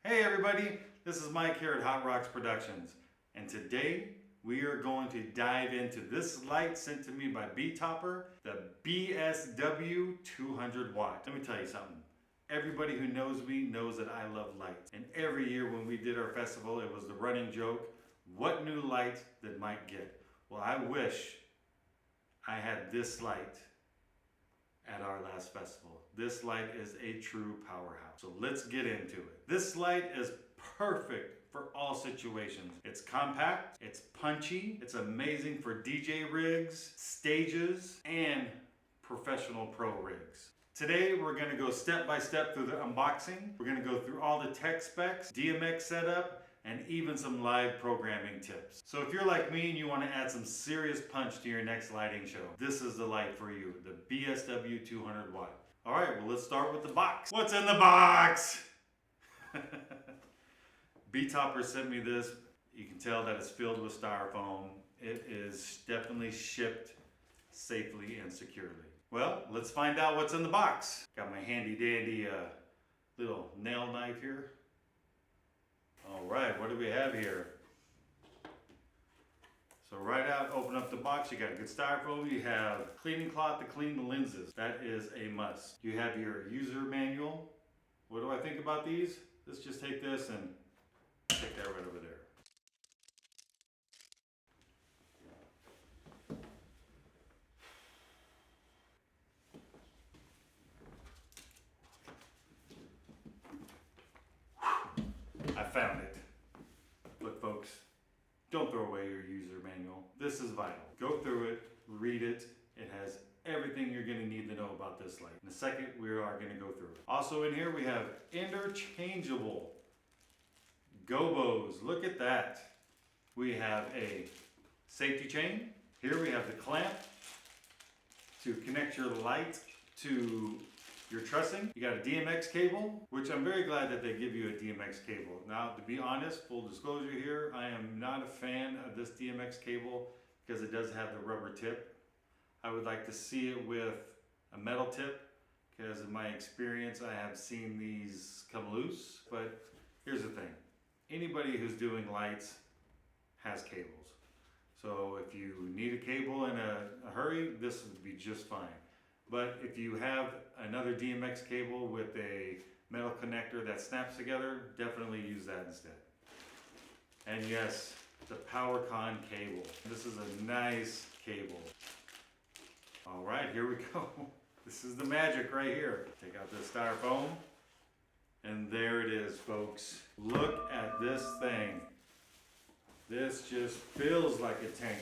Hey everybody, this is Mike here at Hot Rocks Productions, and today we are going to dive into this light sent to me by BETOPPER, the BSW200 watt. Let me tell you something. Everybody who knows me knows that I love lights, and every year when we did our festival, it was the running joke, what new light did Mike get? Well, I wish I had this light at our last festival. This light is a true powerhouse. So let's get into it. This light is perfect for all situations. It's compact, it's punchy, it's amazing for DJ rigs, stages, and professional pro rigs. Today we're going to go step by step through the unboxing. We're going to go through all the tech specs, DMX setup, and even some live programming tips. So if you're like me and you want to add some serious punch to your next lighting show, this is the light for you, the BSW200 watt. All right, well let's start with the box. What's in the box? BETOPPER sent me this. You can tell that it's filled with styrofoam. It is definitely shipped safely and securely. Well, let's find out what's in the box. Got my handy dandy little nail knife here. All right, what do we have here? So right out, open up the box, you got good styrofoam, you have cleaning cloth to clean the lenses. That is a must. You have your user manual. What do I think about these? Let's just take this and take that right over there. I found it. Look folks, don't throw away your user manual. This is vital. Go through it, read it. It has everything you're going to need to know about this light. In a second, we are going to go through it. Also in here, we have interchangeable gobos. Look at that. We have a safety chain. Here we have the clamp to connect your light to your trussing. You got a DMX cable, which I'm very glad that they give you a DMX cable. Now, to be honest, full disclosure here, I am not a fan of this DMX cable because it does have the rubber tip. I would like to see it with a metal tip because in my experience, I have seen these come loose. But here's the thing. Anybody who's doing lights has cables. So if you need a cable in a hurry, this would be just fine. But if you have another DMX cable with a metal connector that snaps together, definitely use that instead. And yes, the PowerCon cable. This is a nice cable. All right, here we go. This is the magic right here. Take out this styrofoam. And there it is, folks. Look at this thing. This just feels like a tank.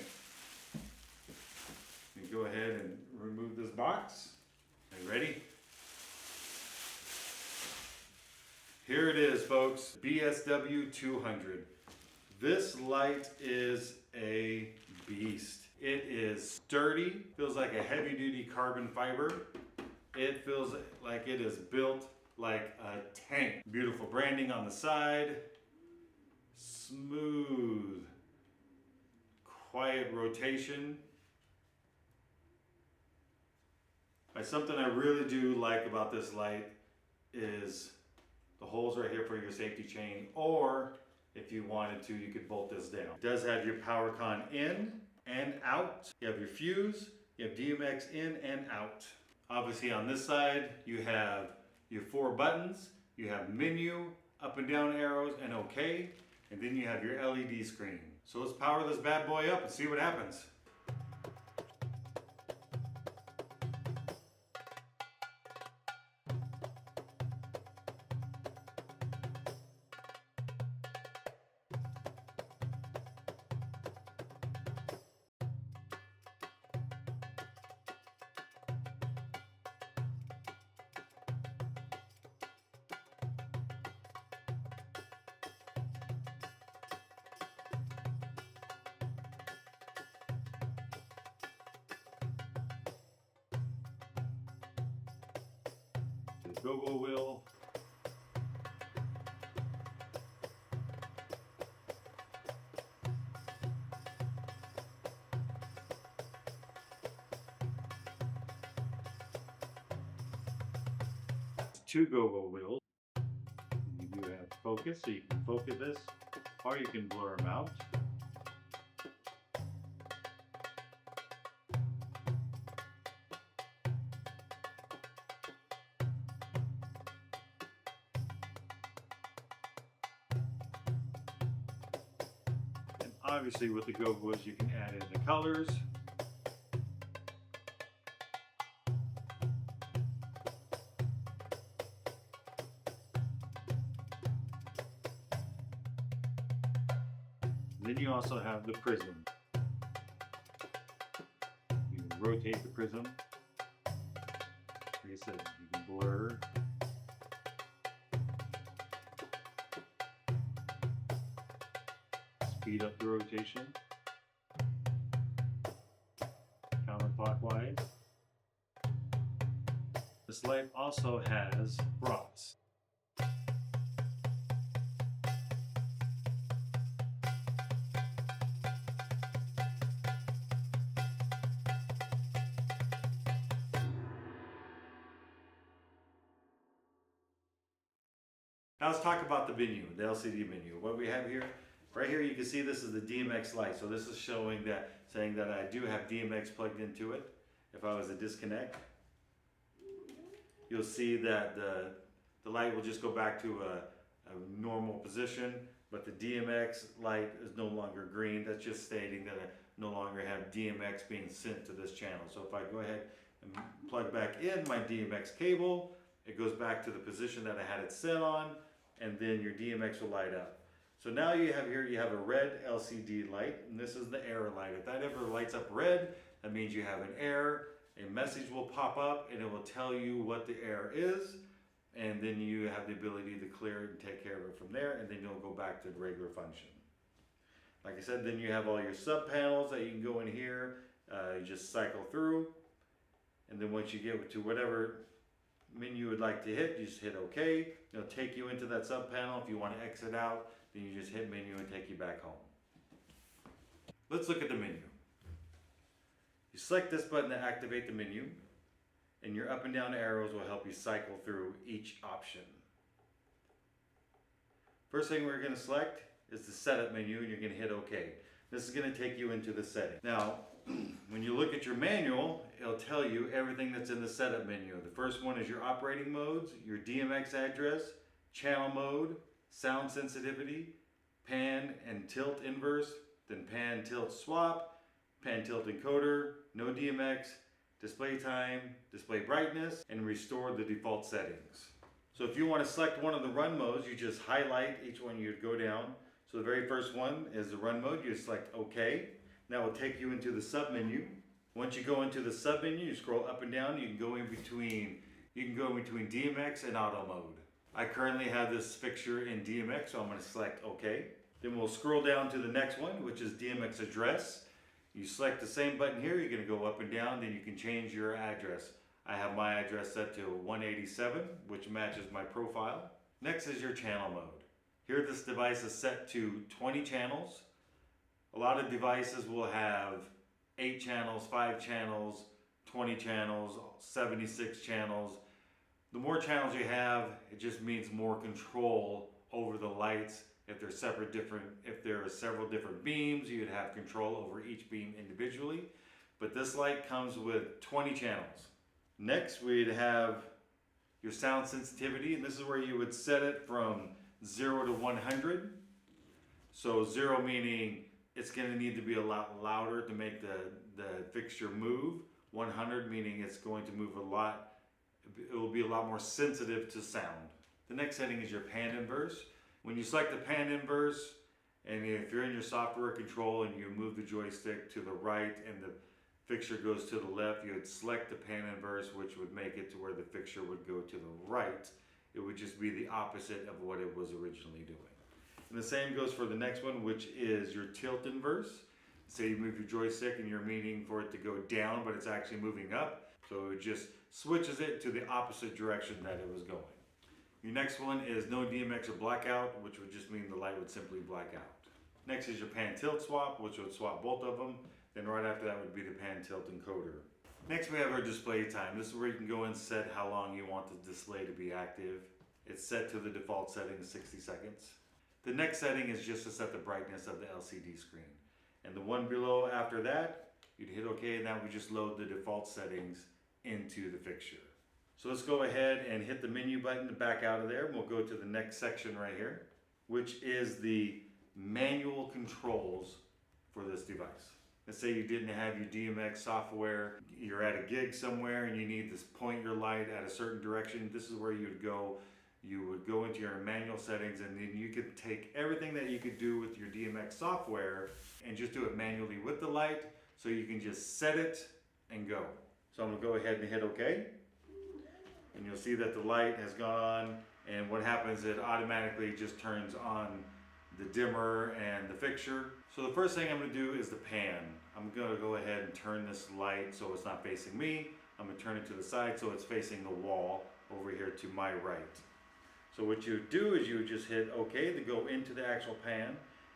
You go ahead and remove this box. Are you ready? Here it is, folks. BSW200. This light is a beast. It is sturdy. Feels like a heavy-duty carbon fiber. It feels like it is built like a tank. Beautiful branding on the side. Smooth, quiet rotation. Something I really do like about this light is the holes right here for your safety chain, or if you wanted to, you could bolt this down. It does have your PowerCon in and out. You have your fuse, you have DMX in and out. Obviously on this side, you have your 4 buttons, you have menu, up and down arrows, and OK, and then you have your LED screen. So let's power this bad boy up and see what happens. Go-go wheel. Two go-go wheels. You do have focus, so you can focus this, or you can blur them out. And obviously with the go-go's you can add in the colors. Then you also have the prism. You can rotate the prism. Like I said, you can blur. Speed up the rotation. Counterclockwise. This light also has rods. Now let's talk about the menu, the LCD menu. What we have here, right here you can see this is the DMX light. So this is showing that, saying that I do have DMX plugged into it. If I was to disconnect, you'll see that the light will just go back to a normal position, but the DMX light is no longer green. That's just stating that I no longer have DMX being sent to this channel. So if I go ahead and plug back in my DMX cable, it goes back to the position that I had it set on, and then your DMX will light up. So now you have here, you have a red LCD light, and this is the error light. If that ever lights up red, that means you have an error. A message will pop up and it will tell you what the error is, and then you have the ability to clear it and take care of it from there, and then you'll go back to the regular function. Like I said, then you have all your sub panels that you can go in here. You just cycle through, and then once you get to whatever menu you would like to hit, you just hit OK. It'll take you into that sub panel. If you want to exit out, then you just hit menu and take you back home. Let's look at the menu. You select this button to activate the menu, and your up and down arrows will help you cycle through each option. First thing we're going to select is the setup menu, and you're going to hit OK. This is going to take you into the setting. Now, when you look at your manual, it'll tell you everything that's in the setup menu. The first one is your operating modes, your DMX address, channel mode, sound sensitivity, pan and tilt inverse, then pan tilt swap, pan tilt encoder, no DMX, display time, display brightness, and restore the default settings. So if you want to select one of the run modes, you just highlight each one. You'd go down. So the very first one is the run mode. You select OK. That will take you into the sub menu. Once you go into the sub menu, you scroll up and down. You can go in between DMX and auto mode. I currently have this fixture in DMX, so I'm going to select OK. Then we'll scroll down to the next one, which is DMX address. You select the same button here. You're going to go up and down. Then you can change your address. I have my address set to 187, which matches my profile. Next is your channel mode. Here this device is set to 20 channels. A lot of devices will have 8 channels, 5 channels, 20 channels, 76 channels. The more channels you have, it just means more control over the lights. If there are several different beams, you'd have control over each beam individually. But this light comes with 20 channels. Next, we'd have your sound sensitivity, and this is where you would set it from 0 to 100. So 0 meaning it's going to need to be a lot louder to make the fixture move. 100 meaning it's going to move a lot, it will be a lot more sensitive to sound. The next setting is your pan inverse. When you select the pan inverse, and if you're in your software control and you move the joystick to the right and the fixture goes to the left, you would select the pan inverse, which would make it to where the fixture would go to the right. It would just be the opposite of what it was originally doing. And the same goes for the next one, which is your tilt inverse. Say you move your joystick and you're meaning for it to go down, but it's actually moving up. So it just switches it to the opposite direction that it was going. Your next one is no DMX or blackout, which would just mean the light would simply black out. Next is your pan tilt swap, which would swap both of them. Then right after that would be the pan tilt encoder. Next we have our display time. This is where you can go and set how long you want the display to be active. It's set to the default setting of 60 seconds. The next setting is just to set the brightness of the LCD screen. And the one below after that, you'd hit OK, and that would just load the default settings into the fixture. So let's go ahead and hit the menu button to back out of there, and we'll go to the next section right here, which is the manual controls for this device. Let's say you didn't have your DMX software, you're at a gig somewhere and you need to point your light at a certain direction. This is where you would go. You would go into your manual settings, and then you could take everything that you could do with your DMX software and just do it manually with the light, so you can just set it and go. So I'm gonna go ahead and hit OK. And you'll see that the light has gone on, and what happens, it automatically just turns on the dimmer and the fixture. So the first thing I'm gonna do is the pan. I'm gonna go ahead and turn this light so it's not facing me. I'm gonna turn it to the side so it's facing the wall over here to my right. So what you would do is you would just hit OK to go into the actual pan,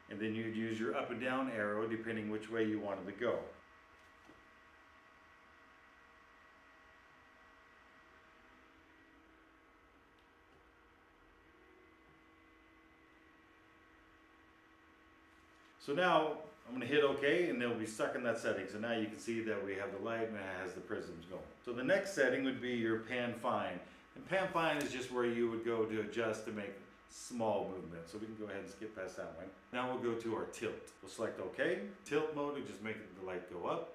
and then you'd use your up and down arrow depending which way you wanted to go. So now I'm going to hit OK, and they'll be stuck in that setting. So now you can see that we have the light and it has the prisms going. So the next setting would be your pan fine. And pan fine is just where you would go to adjust to make small movements. So we can go ahead and skip past that one. Now we'll go to our tilt. We'll select OK. Tilt mode will just make the light go up.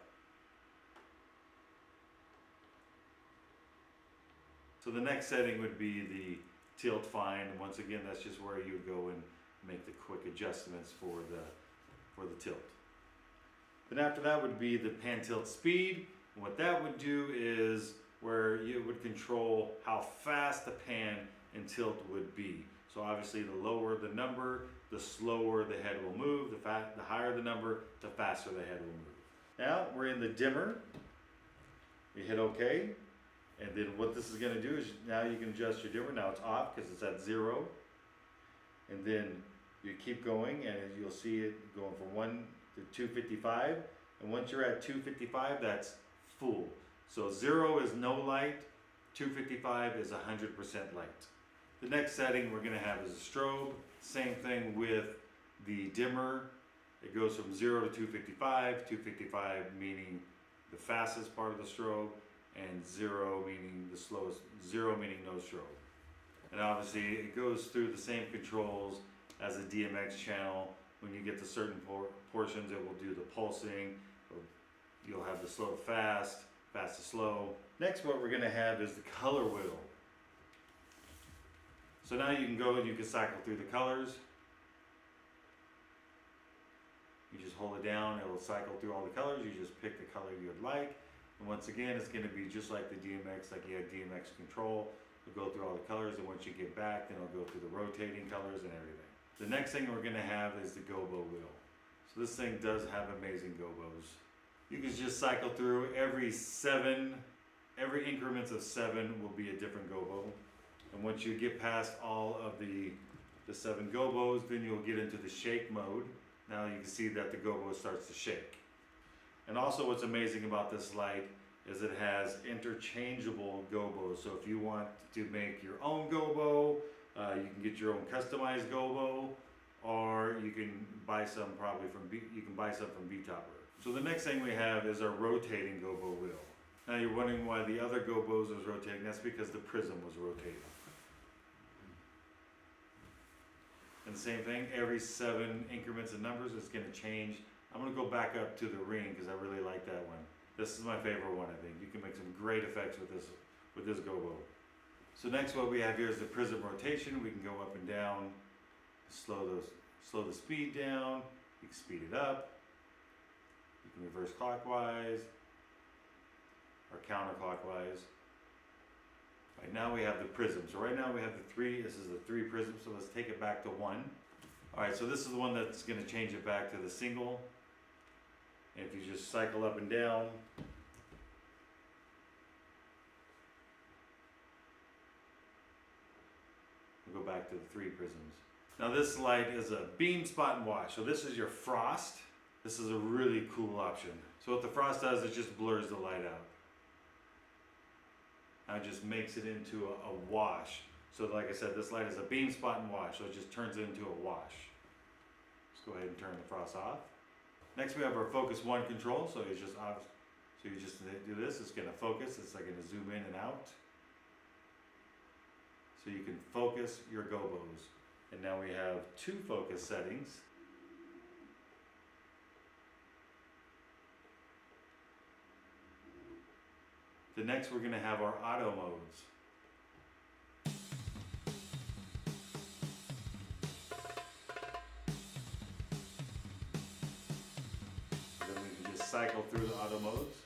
So the next setting would be the tilt fine. And once again, that's just where you would go and make the quick adjustments for the tilt. Then after that would be the pan tilt speed. And what that would do is where you would control how fast the pan and tilt would be. So obviously the lower the number, the slower the head will move. The higher the number, the faster the head will move. Now we're in the dimmer. We hit OK. And then what this is going to do is now you can adjust your dimmer. Now it's off because it's at 0. And then you keep going, and you'll see it going from 1 to 255. And once you're at 255, that's full. So 0 is no light, 255 is 100% light. The next setting we're going to have is a strobe. Same thing with the dimmer. It goes from 0 to 255, 255 meaning the fastest part of the strobe, and 0 meaning the slowest, 0 meaning no strobe. And obviously it goes through the same controls as a DMX channel. When you get to certain portions, it will do the pulsing. You'll have the slow to fast, fast to slow. Next, what we're going to have is the color wheel. So now you can go and you can cycle through the colors. You just hold it down, it will cycle through all the colors. You just pick the color you would like. And once again, it's going to be just like the DMX, like you had DMX control. It'll go through all the colors, and once you get back, then it'll go through the rotating colors and everything. The next thing we're going to have is the gobo wheel. So this thing does have amazing gobos. You can just cycle through every increments of 7 will be a different gobo. And once you get past all of the 7 gobos, then you'll get into the shake mode. Now you can see that the gobo starts to shake. And also what's amazing about this light is it has interchangeable gobos. So if you want to make your own gobo, you can get your own customized gobo, or you can buy some from BETOPPER. So the next thing we have is our rotating gobo wheel. Now you're wondering why the other gobos was rotating. That's because the prism was rotating. And the same thing, every 7 increments of numbers, it's going to change. I'm going to go back up to the ring because I really like that one. This is my favorite one, I think. You can make some great effects with this gobo. So next what we have here is the prism rotation. We can go up and down, slow the speed down, you can speed it up, you can reverse clockwise or counterclockwise. Right now we have the prism. So right now we have the 3, this is the 3 prisms, so let's take it back to 1. Alright, so this is the one that's going to change it back to the single. And if you just cycle up and down, we'll go back to the 3 prisms. Now this light is a beam spot and wash. So this is your frost. This is a really cool option. So what the frost does, it just blurs the light out. Now it just makes it into a wash. So like I said, this light is a beam spot and wash, so it just turns it into a wash. Let's go ahead and turn the frost off. Next we have our focus 1 control, so you just do this, it's gonna focus, it's like gonna zoom in and out. So you can focus your gobos. And now we have 2 focus settings. The next we're going to have our auto modes. So then we can just cycle through the auto modes.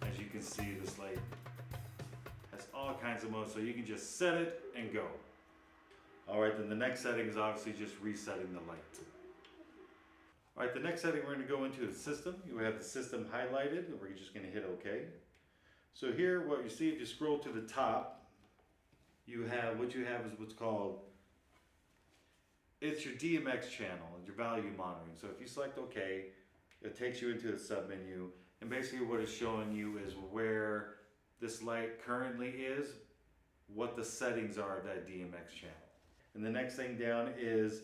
As you can see, this light has all kinds of modes, so you can just set it and go. Alright, then the next setting is obviously just resetting the light. Alright, the next setting we're going to go into is system. You have the system highlighted, and we're just going to hit OK. So here, what you see, if you scroll to the top, what you have is what's called, it's your DMX channel, your value monitoring. So if you select OK, it takes you into the submenu. And basically what it's showing you is where this light currently is, what the settings are of that DMX channel. And the next thing down is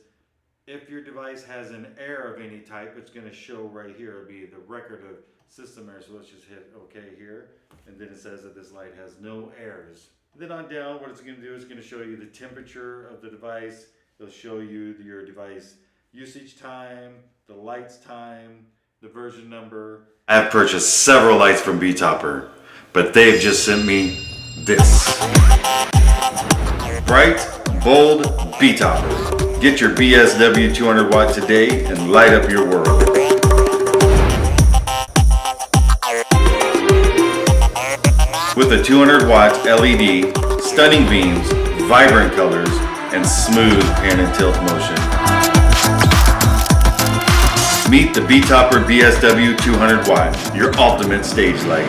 if your device has an error of any type, it's going to show right here. It'll be the record of system error. So let's just hit OK here. And then it says that this light has no errors. And then on down, what it's going to do is going to show you the temperature of the device. It'll show you your device usage time, the lights time, the version number. I've purchased several lights from BETOPPER, but they've just sent me this. Bright, bold BETOPPER. Get your BSW200 watt today and light up your world. With a 200 watt LED, stunning beams, vibrant colors, and smooth pan and tilt motion. Meet the BETOPPER BSW200 watt, your ultimate stage light.